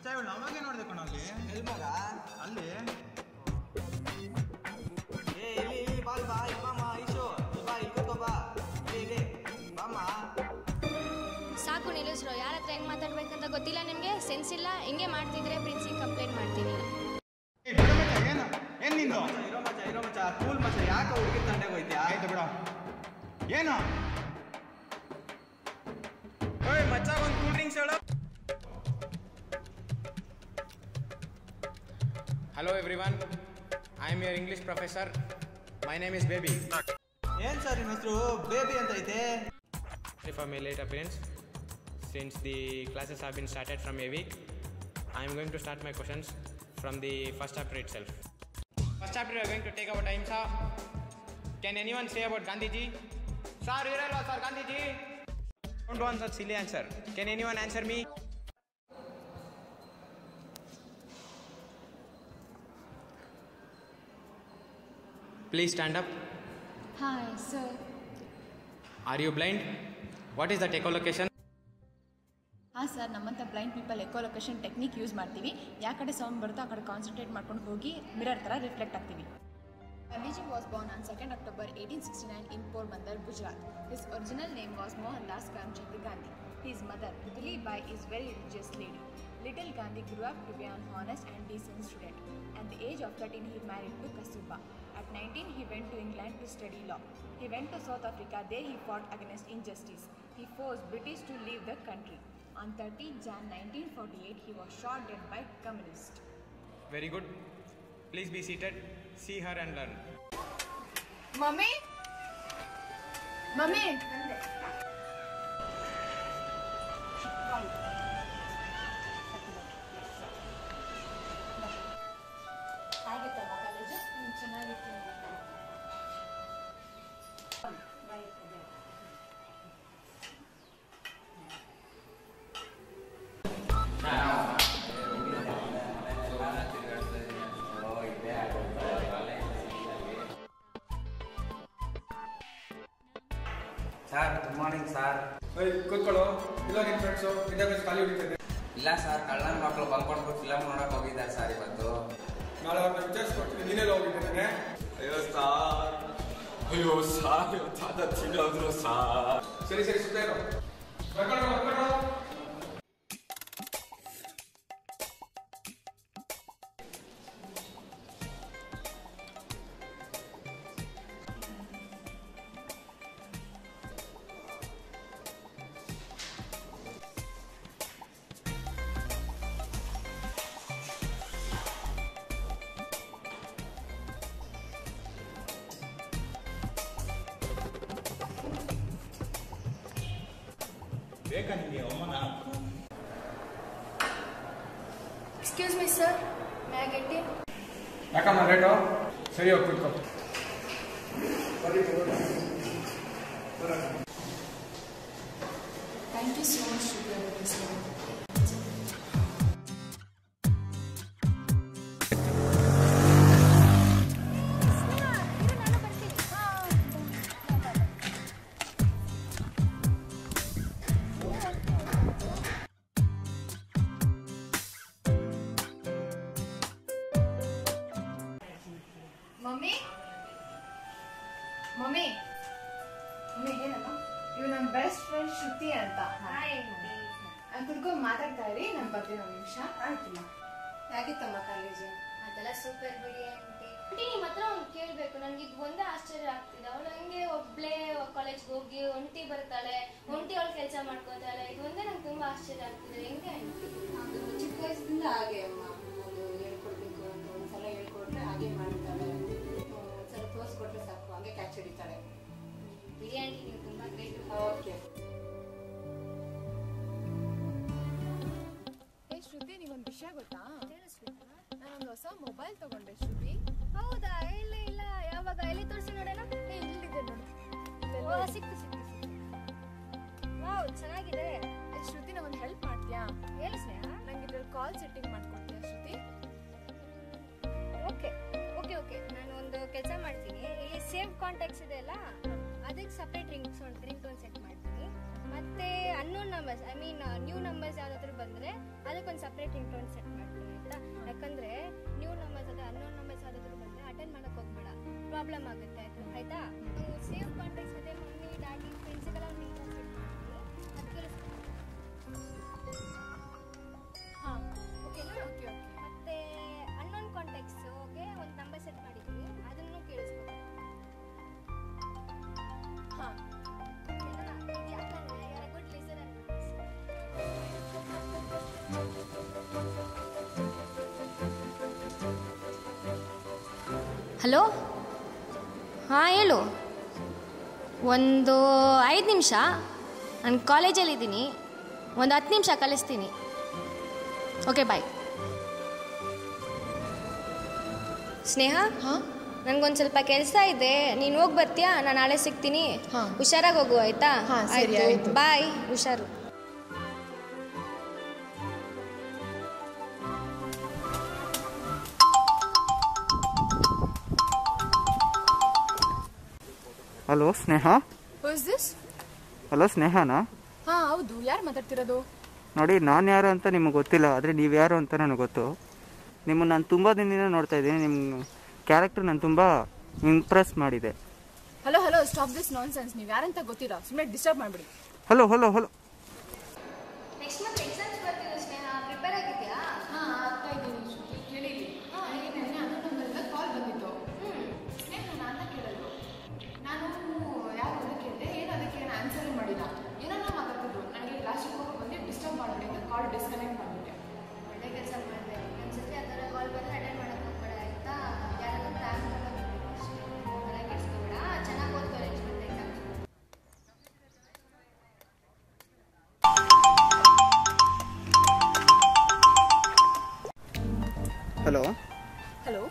ಮಚ್ಚ ಇವಳು ನಮಗೆ ನೋಡಿದೆ ಕಣ ಅಲ್ಲಿ ಎಲ್ಲಿ ಮಗ ಅಲ್ಲಿ ಇಲ್ಲಿ ಬಾ ಬಾ ಬಾಮ ಈಶು ಬಾ ಇಲ್ಲಿ ಬಾ ಇಲ್ಲಿ ಬಾಮ ಸಾಕು ನಿಲ್ಲಿಸ್ರು. ಯಾರ ಹತ್ರ ಹೆಂಗ್ ಮಾತಾಡ್ಬೇಕಂತ ಗೊತ್ತಿಲ್ಲ ನಿಮ್ಗೆ, ಸೆನ್ಸ್ ಇಲ್ಲ. ಹಿಂಗೆ ಮಾಡ್ತಿದ್ರೆ ಪ್ರಿನ್ಸಿಗೆ ಕಂಪ್ಲೇಂಟ್ ಮಾಡ್ತೀನಿ. ಏನ್ ನಿಂದು ಇರೋ ಮಚ್ಚ ಕೂಲ್ ಮಚ್ಚ ಯಾಕೆ ಹುಡುಗಿ ತಂಡೆಗೆ ಹೋಯ್ತ್ಯಾ? ಆಯ್ತು ಬಿಡ. ಏನು ಓಯ್ ಮಚ್ಚ ಒಂದು ಕೂಲ್ ಡ್ರಿಂಕ್ಸ್ ಹೇಳು. Hello everyone, I am your English professor. My name is Baby. ಏನ್ ಸರ್ ನಿಮ್ಮ ಹೆಸರು ಬೇಬಿ ಅಂತ ಐತೆ? If I may late appearance, since the classes have been started from a week, I am going to start my questions from the first chapter itself. First chapter we are going to take our time, sir. Can anyone say about Gandhiji? Sir, here are sir Gandhiji. Don't want such silly answer. Can anyone answer me? Please stand up. Hi, sir. Are you blind? What is the echolocation? ಹಾಂ sir, ನಮ್ಮಂಥ blind people ಎಕೋಲೊಕೇಶನ್ technique use ಮಾಡ್ತೀವಿ. ಯಾವ ಕಡೆ sound ಬರುತ್ತೋ ಆ ಕಡೆ concentrate ಮಾಡ್ಕೊಂಡು ಹೋಗಿ ಮಿರರ್ ಥರ ರಿಫ್ಲೆಕ್ಟ್ ಆಗ್ತೀವಿ. Gandhiji was born on 2nd October 1869 in Porbandar, Gujarat. His original name was Mohandas Karamchand Gandhi. His mother, Putali Bai, is very religious lady. Little Gandhi grew up to be an honest and decent student. At the age of 13, he married to Kasturba. At 19, he went to England to study law. He went to South Africa. There he fought against injustice. He forced British to leave the country. On 30 Jan 1948, he was shot dead by communists. Very good. Please be seated. See her and learn. Mummy? Mummy? ಆಗಿತ್ತಮ್ಮ college? ಚೆನ್ನಾಗಿತ್ತು. Sir good morning sir. ಕೂತ್ಕೊಳ್ಳೋ. ಇಲ್ಲ ನಿಮ್ಮ friends ವಿದ್ಯಾಭ್ಯಾಸ ಖಾಲಿ ಹೊಡಿತಿದೆ? ಇಲ್ಲ sir, ಕಳ್ಳನ ಮಕ್ಕಳು ಬಂದ್ಕೊಂಡು ಫಿಲಮ್ ನೋಡಕ್ ಹೋಗಿದ್ದಾರೆ ಸರ್ ಇವತ್ತು. ನಾಳೆ ಅವ್ರನ್ನ ವಿಚಾರಿಸ್ಕೊಡ್ತೀನಿ. ನೀನೆಲ್ಲ ಹೋಗಿದ್ದೇನೆ? ಅಯ್ಯೋ ಸಾರ್ ಇವತ್ತು ತಿನ್ನೋದ್ರು ಸಾರ್. ಸರಿ ಸುತ್ತ ಇರೋ. ಬರ್ಕೊಳ್ಳೋ. ಬೇಕಾ ನಿಮಗೆ ಅವಮಾನ? Excuse me, sir. May I get in? ಯಾಕಮ್ಮ ರೇಟು? ಸರಿ ಹೋಗಿ ಕೂತ್ಕೋ. Thank you so much to be with us. Mummy mummy mummy ಏನಮ್ಮ? ಇವ್ ನನ್ನ ಬೆಸ್ಟ್ ಫ್ರೆಂಡ್ ಶ್ರುತಿ ಅಂತ. ಕುತ್ಕೊಂಡು ಮಾತಾಡ್ತಾ ಇರಿ, ನಾನು ಬರ್ತೀನಿ ಒಂದು ನಿಮಿಷ. ಆಯ್ತಮ್ಮ. ಹೇಗಿತ್ತಮ್ಮ ಕಾಲೇಜು? ಅದೆಲ್ಲ ಸೂಪರ್ ಬಿಡಿ ಆಂಟಿ. ನಿಮ್ಮ ಹತ್ರ ಒಂದು ಕೇಳಬೇಕು. ನನಗೆ ಇದು ಒಂದೇ ಆಶ್ಚರ್ಯ ಆಗ್ತಿದೆ. ಅವಳು ಹಂಗೆ ಒಬ್ಳೇ ಕಾಲೇಜ್ಗೆ ಹೋಗಿ ಒಂಟಿ ಬರ್ತಾಳೆ, ಒಂಟಿ ಅವಳು ಕೆಲಸ ಮಾಡ್ಕೋತಾಳೆ. ಇದು ಒಂದೇ ನಂಗೆ ತುಂಬಾ ಆಶ್ಚರ್ಯ ಆಗ್ತಿದೆ. ಹೆಂಗೆ ಆಂಟಿ? ಅದು ಚಿಕ್ಕ ವಯಸ್ಸಿಂದ ಹಾಗೆ ಅಮ್ಮ. ಅದು ಹೇಳ್ಕೊಡ್ಬೇಕು ಅಂತ ಒಂದ್ಸಲ ಹೇಳ್ಕೊಟ್ರೆ ಹಾಗೆ ಮಾಡ್ತಾಳೆ. ಒಂದ್ಸಲ ತೋರಿಸ್ಕೊಟ್ರೆ ಸಾಕು, ಹಾಗೆ ಕ್ಯಾಚ್ ಹಿಡಿತಾಳೆ. ಬಿಡಿ ಆಂಟಿ, ನೀವು ತುಂಬಾ ಗ್ರೇಟ್. ಓಕೆ. ಶ್ರುತಿ, ನೀವೊಂದು ವಿಷಯ ಗೊತ್ತಾ? ನಾನೊಂದು ಹೊಸ ಮೊಬೈಲ್ ತಗೊಂಡೆ ಶ್ರುತಿ. ಹೌದಾ? ಇಲ್ಲ ಯಾವಾಗ? ಎಲ್ಲಿ ತೋರಿಸಿ ನೋಡೋಣ. ಇಲ್ಲಿದೆ ನೋಡಿ. ಸಿಕ್ತು. ವಾವ್, ಚೆನ್ನಾಗಿದೆ. ಶ್ರುತಿ, ನಾ ಒಂದು ಹೆಲ್ಪ್ ಮಾಡ್ತೀಯಾ? ಹೇಳು ಸ್ನೇಹ. ನಂಗೆ ಇದ್ರಲ್ಲಿ ಕಾಲ್ ಸೆಟ್ಟಿಂಗ್ ಮಾಡ್ಕೊಡ್ತೀಯಾ ಶ್ರುತಿ? ಓಕೆ. ನಾನು ಒಂದು ಕೆಲಸ ಮಾಡ್ತೀನಿ. ಇಲ್ಲಿ ಸೇವ್ ಕಾಂಟ್ಯಾಕ್ಟ್ಸ್ ಇದೆ ಅಲ್ಲ, ಅದಕ್ಕೆ ಸಪ್ರೇಟ್ ರಿಂಗ್ ಟೋನ್ ಸೆಟ್ ಮಾಡ್ತೀನಿ. ಮತ್ತು ಅನ್ನೋನ್ ನಂಬರ್ಸ್ ನ್ಯೂ ನಂಬರ್ಸ್ ಯಾವುದಾದ್ರೂ ಬಂದರೆ ಅದಕ್ಕೊಂದು ಸಪ್ರೇಟ್ ರಿಂಗ್ಟೋನ್ ಸೆಟ್ ಮಾಡ್ತೀನಿ ಆಯಿತಾ. ಯಾಕಂದರೆ ನ್ಯೂ ನಂಬರ್ಸ್ ಅದೇ ಅನ್ನೋನ್ ನಂಬರ್ಸ್ ಯಾವುದಾದ್ರೂ ಬಂದರೆ ಅಟೆಂಡ್ ಮಾಡೋಕ್ಕೆ ಹೋಗ್ಬೇಡ, ಪ್ರಾಬ್ಲಮ್ ಆಗುತ್ತೆ ಆಯಿತಾ. ಸೇವ್ ಕಾಂಟ್ಯಾಕ್ಟ್ಸ್ ಅದೇ ಮಮ್ಮಿ ಡ್ಯಾಡಿ ಫ್ರೆಂಡ್ಸ್ಗೆಲ್ಲ ರಿಂಗ್ಟೋನ್ ಸೆಟ್ ಮಾಡ್ತೀನಿ, ಅದು ಕೇಳಿಸ್ತೀನಿ. ಹಾಂ ಓಕೆನಾ? Okay okay. ಮತ್ತು ಅನ್ನೋನ್ ಕಾಂಟ್ಯಾಕ್ಟ್ಸ್ಗೆ ಒಂದು ನಂಬರ್ ಸೆಟ್ ಮಾಡಿದ್ದೀನಿ, ಅದನ್ನು ಕೇಳಿಸ್ಬೇಕು. ಹಾಂ ಓಕೆನಾ? ಯಾಕಂದರೆ ಯಾರ ಗುಡ್ ಲಿಸನರ್. ಹಲೋ, ಹಾಂ ಹೇಳು. ಒಂದು 5 ನಿಮಿಷ, ನಾನು ಕಾಲೇಜಲ್ಲಿದ್ದೀನಿ, ಒಂದು 10 ನಿಮಿಷ ಕಳಿಸ್ತೀನಿ. Okay bye. ಸ್ನೇಹ, ಹಾಂ ನನಗೊಂದು ಸ್ವಲ್ಪ ಕೆಲಸ ಇದೆ, ನೀನು ಹೋಗಿ ಬರ್ತೀಯಾ? ನಾನು ನಾಳೆ ಸಿಗ್ತೀನಿ. ಹಾಂ. ಹುಷಾರಾಗಿ ಹೋಗು ಆಯಿತಾ? ಹಾಂ, ಸರಿ, ಆಯ್ತು. ಬಾಯ್, ಹುಷಾರು. Hello Sneha. Who's this? Hello ಸ್ನೇಹನಾ? ಹಾಂ ಹೌದು, ಯಾರು ಮಾತಾಡ್ತಿರೋದು? ನೋಡಿ, ನಾನು ಯಾರು ಅಂತ ನಿಮಗೆ ಗೊತ್ತಿಲ್ಲ, ಆದರೆ ನೀವು ಯಾರು ಅಂತ ನನಗೆ ಗೊತ್ತು. ನಿಮ್ಮನ್ನು ನಾನು ತುಂಬ ದಿನದಿಂದ ನೋಡ್ತಾ ಇದ್ದೀನಿ. ನಿಮ್ಮ ಕ್ಯಾರೆಕ್ಟರ್ ನಾನು ತುಂಬ ಇಂಪ್ರೆಸ್ ಮಾಡಿದೆ. Hello hello, stop this non sense. ನೀವು ಯಾರಂತ ಗೊತ್ತಿಲ್ಲ, ಸುಮ್ಮನೆ ಡಿಸ್ಟರ್ಬ್ ಮಾಡಿಬಿಡಿ. Hello hello hello. Next month exams ಬರ್ತಿದೆ ಸ್ನೇಹ, ಪ್ರಿಪೇರ್ ಆಗಿದೆಯಾ? ಹಾಂ ಆಗ್ತಾ ಇದ್ದೀನಿ. ಕೇಳಿದ್ವಿ. ನನಗೆ ನೆನ್ನೆ ಅನ್ನೋದೊಂದರಿಂದ ಕಾಲ್ ಬಂದಿತ್ತು. ಸ್ನೇಹ ನಾನು ಕೇಳೋದು, ನಾನು ಯಾರು ಅಂತ ಕೇಳಿದೆ, ಏನು ಅದಕ್ಕೆ ಏನು ಆನ್ಸರ್ ಮಾಡಿಲ್ಲ, ಏನೋ ಮಾತಾಡ್ತಿದ್ರು. ನನಗೆ ಲಾಸ್ಟಿಗೆ ಹೋಗಿ ಬಂದು ಡಿಸ್ಟರ್ಬ್ ಮಾಡಿಬಿಡಿ ಅಂತ ಕಾಲ್ ಡಿಸ್ಕನೆಕ್ಟ್ ಮಾಡಿಬಿಟ್ಟೆ. ಒಳ್ಳೆ ಕೆಲಸ ಮಾಡಿದೆ. ಒಂದ್ಸತಿ ಆ ಥರ ಕಾಲ್ ಬಂದರೆ ಅಟೆಂಡ್ ಮಾಡೋಕ್ಕೆ ಹೋಗ್ಬೇಡ ಆಯಿತಾ. ಯಾರಾದ್ರೂ ಪ್ಲ್ಯಾನ್ ಮಾಡೋದು ಅಷ್ಟೇ, ತಲೆ ಕೆಡಿಸ್ಕೋಬೇಡ. ಚೆನ್ನಾಗಿ ಓದ್ಕೋ next month exams. Hello hello,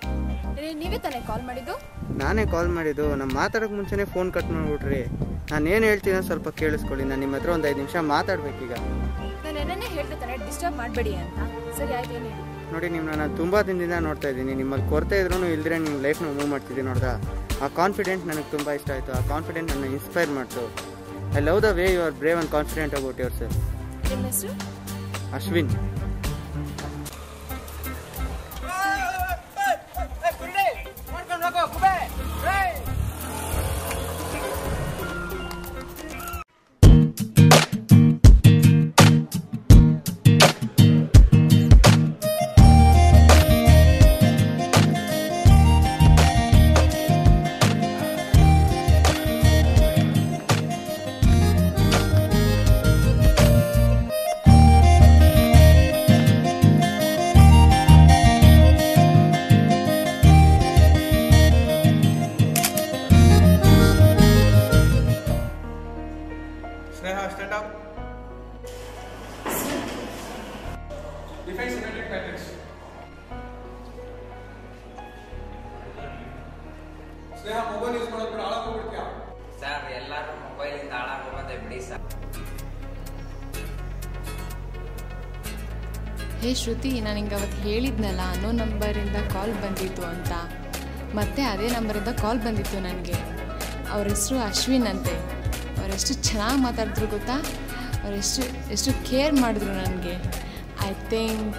ನೀವೇ ತಾನೇ ಕಾಲ್ ಮಾಡಿದ್ದು? ನಾನೇ ಕಾಲ್ ಮಾಡಿದ್ದು. ನಮ್ಮ ಮಾತಾಡೋಕ್ಕೆ ಮುಂಚೆನೇ ಫೋನ್ ಕಟ್ ಮಾಡಿಬಿಟ್ರಿ. ನಾನು ಏನು ಹೇಳ್ತೀನೋ ಸ್ವಲ್ಪ ಕೇಳಿಸ್ಕೊಳ್ಳಿ. ನಾನು ನಿಮ್ಮ ಹತ್ರ ಒಂದು 5 ನಿಮಿಷ ಮಾತಾಡಬೇಕೀಗ. ನಾನು ಏನನ್ನೇ ಹೇಳ್ದೆ ತಾನೆ ಡಿಸ್ಟರ್ಬ್ ಮಾಡಬೇಡಿ ಅಂತ. ಸರಿ ಆಯ್ತು, ಏನು ಹೇಳಿ. ನೋಡಿ, ನಿಮ್ಮನ್ನ ನಾನು ತುಂಬ ದಿನದಿಂದ ನೋಡ್ತಾ ಇದ್ದೀನಿ. ನಿಮ್ಮಲ್ಲಿ ಕೊರತೆ ಇದ್ರೂ ಇಲ್ಲದ್ರೆ ನಿಮ್ಮ ಲೈಫ್ನ ಮೂವ್ ಮಾಡ್ತಿದ್ದೀನಿ ನೋಡ್ದಾ. ಆ ಕಾನ್ಫಿಡೆಂಟ್ ನನಗೆ ತುಂಬ ಇಷ್ಟ ಆಯಿತು. ಆ ಕಾನ್ಫಿಡೆಂಟ್ ನನ್ನ ಇನ್ಸ್ಪೈರ್ ಮಾಡ್ತು. I love the way you are brave and confident about yourself. ನಿಮ್ಮ ಹೆಸರು? Ashwin. Sneha, stand up. Define symmetric matrix. Sneha, mobile use ಮಾಡೋದು ಬಿಡು, ಹಾಳಾಗಿ ಹೋಗ್ಬಿಡ್ತೀಯಾ? ಸರ್ ಎಲ್ಲರೂ ಮೊಬೈಲಿಂದ ಹಾಳಾಗೋಗೋದೇ ಬಿಡಿ ಸರ್. ಹೇ ಶ್ರುತಿ, ನಾನು ಹಿಂಗೆ ಅವತ್ತು ಹೇಳಿದ್ನಲ್ಲ ಅನ್ನೋ ನಂಬರಿಂದ ಕಾಲ್ ಬಂದಿತ್ತು ಅಂತ. ಮತ್ತೆ ಅದೇ ನಂಬರಿಂದ ಕಾಲ್ ಬಂದಿತ್ತು ನನಗೆ. ಅವ್ರ ಹೆಸರು ಅಶ್ವಿನ್ ಅಂತೆ. ಅವರೆಷ್ಟು ಚೆನ್ನಾಗಿ ಮಾತಾಡಿದ್ರು ಗೊತ್ತಾ. ಅವರೆಷ್ಟು ಕೇರ್ ಮಾಡಿದ್ರು ನನಗೆ. I think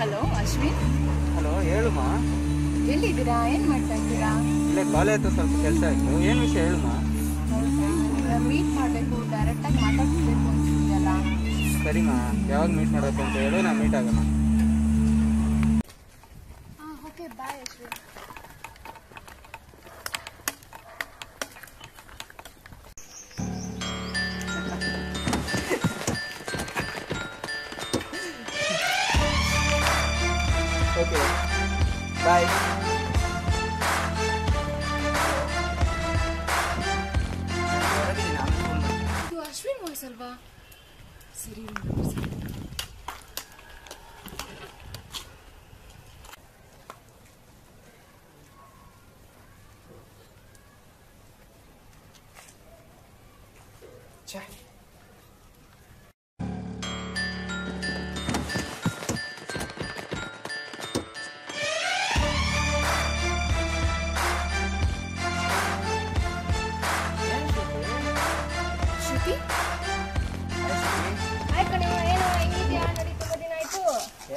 hello Ashwin. Hello, ಹೇಳುಮಾ. ಎಲ್ಲಿದ್ದೀರಾ? ಏನು ಮಾಡ್ತಾ ಇದ್ದೀರಾ? ಇಲ್ಲೇ ಕಾಲೇಜ್ ಸ್ವಲ್ಪ ಕೆಲಸ ಆಯಿತು. ಏನು ವಿಷಯ ಹೇಳುಮಾ. ಮೀಟ್ ಮಾಡಬೇಕು, ಡೈರೆಕ್ಟಾಗಿ ಮಾತಾಡ್ತಿರ್ಬೇಕು ಅಂತಿದೆಯಲ್ಲ. ಸರಿಮಾ, ಯಾವಾಗ ಮೀಟ್ ಮಾಡಬೇಕು ಅಂತ ಹೇಳು, ನಾನು ಮೀಟ್ ಆಗೋಣ. ಹಾಂ okay, bye Ashwin. Okay bye. ಇದು ಅಶ್ವಿನ್ ವಾಯ್ಸ್ ಅಲ್ವಾ? ಸರಿ.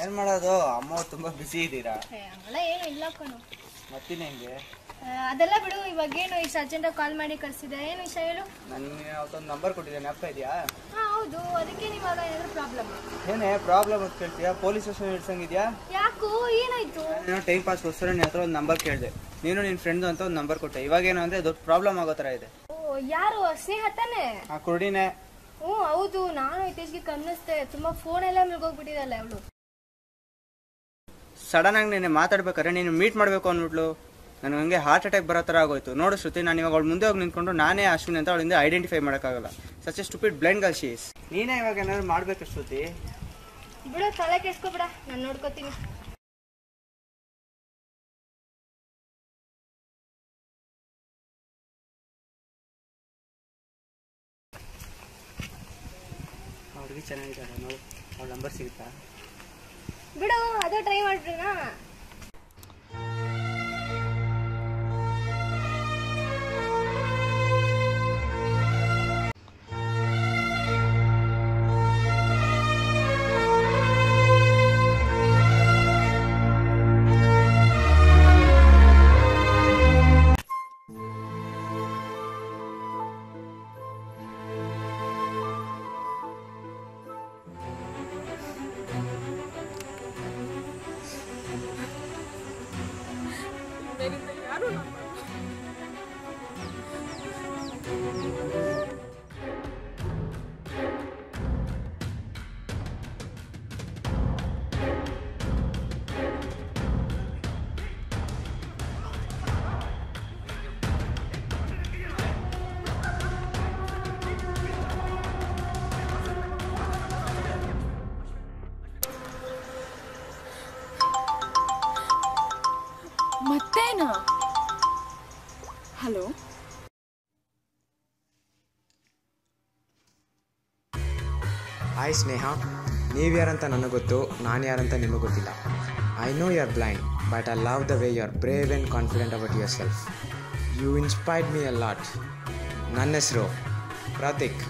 ಏನು ಮಾಡೋದು, ಅಮ್ಮ ತುಂಬ ಬಿಸಿ ಇದ್ದೀರಾ? ಹಂಗೆಲ್ಲ ಏನು ಇಲ್ಲ ಕಣು. ಮತ್ತಿನ ಹೆಂಗೆ? ಅದೆಲ್ಲ ಬಿಡು, ಇವಾಗೇನು ಇಷ್ಟು ಅರ್ಜೆಂಟಾಗಿ ಕಾಲ್ ಮಾಡಿ ಕಳಿಸಿದೆ, ಏನು ವಿಷಯ ಹೇಳು? ನನಗೆ ಅವತ್ತೊಂದು ನಂಬರ್ ಕೊಟ್ಟಿದ್ದೇನೆ, ಅಪ್ಪ ಇದೆಯಾ? ಹಾಂ ಹೌದು, ಅದಕ್ಕೆ ಇವಾಗ ಏನಾದರೂ ಪ್ರಾಬ್ಲಮ್? ಏನೇ ಪ್ರಾಬ್ಲಮ್ ಅಂತ ಕೇಳ್ತೀಯಾ? Police station ಇಡ್ಸಂಗಿದ್ಯಾ? ಯಾಕೋ ಏನಾಯ್ತು? ನಾನು ಟೈಮ್ ಪಾಸ್ಗೋಸ್ಕರ ನಿನ್ನ ಹತ್ರ ಒಂದು ನಂಬರ್ ಕೇಳಿದೆ, ನೀನು ನಿನ್ನ ಫ್ರೆಂಡು ಅಂತ ಒಂದು ನಂಬರ್ ಕೊಟ್ಟೆ. ಇವಾಗೇನು ಅಂದರೆ ದೊಡ್ಡ ಪ್ರಾಬ್ಲಮ್ ಆಗೋ ಥರ ಇದೆ. ಓ ಯಾರು? ಸ್ನೇಹ ತಾನೆ? ಆ ಕುರುಡಿನೇ. ಹ್ಞೂ ಹೌದು, ನಾನು ಇತ್ತೀಚೆಗೆ ಗಮನಿಸ್ದೆ, ತುಂಬ ಫೋನೆಲ್ಲ ಮುಳುಗೋಗ್ಬಿಟ್ಟಿದ್ದಲ್ಲ ಅವಳು. ಸಡನ್ನಾಗಿ ನೀನು ಮಾತಾಡ್ಬೇಕಾದ್ರೆ ನೀನು ಮೀಟ್ ಮಾಡಬೇಕು ಅಂದ್ಬಿಟ್ಲು. ನನಗೆ ಹಂಗೆ ಹಾರ್ಟ್ ಅಟ್ಯಾಕ್ ಬರೋ ಥರ ಆಗೋಯ್ತು. ನೋಡು ಶ್ರುತಿ, ನಾನು ಇವಾಗ ಅವಳು ಮುಂದೆ ಹೋಗಿ ನಿಂತ್ಕೊಂಡು ನಾನೇ ಅಶ್ವಿನಿ ಅಂತ ಅವಳಿಂದ ಐಡೆಂಟಿಫೈ ಮಾಡೋಕ್ಕಾಗಲ್ಲ. Such A stupid blind girl she is. ನೀನೇ ಇವಾಗ ಏನಾದ್ರು ಮಾಡಬೇಕು ಶ್ರುತಿ. ಬಿಡು, ತಲೆ ಕೆಡ್ಸ್ಕೊಬಿಡ, ನಾನು ನೋಡ್ಕೋತೀನಿ. ಅವ್ರಿಗೆ ಚೆನ್ನಾಗಿದ್ದಾರೆ ನೋಡು, ಅವ್ಳ ನಂಬರ್ ಸಿಗುತ್ತಾ? ಬಿಡು, ಅದೇ ಟ್ರೈ ಮಾಡ್ಬಿಡೋಣ. ಮತ್ತೇನಾ? ಹಲೋ, ಹಾಯ್ ಸ್ನೇಹ, ನೀವು ಯಾರಂತ ನನಗೆ ಗೊತ್ತು, ನಾನು ಯಾರಂತ ನಿಮಗೆ ಗೊತ್ತಿಲ್ಲ. I know you are blind, but I love the way you are brave and confident about yourself. You inspired me a lot. ನನ್ನ ಹೆಸರು ಪ್ರತೀಕ್.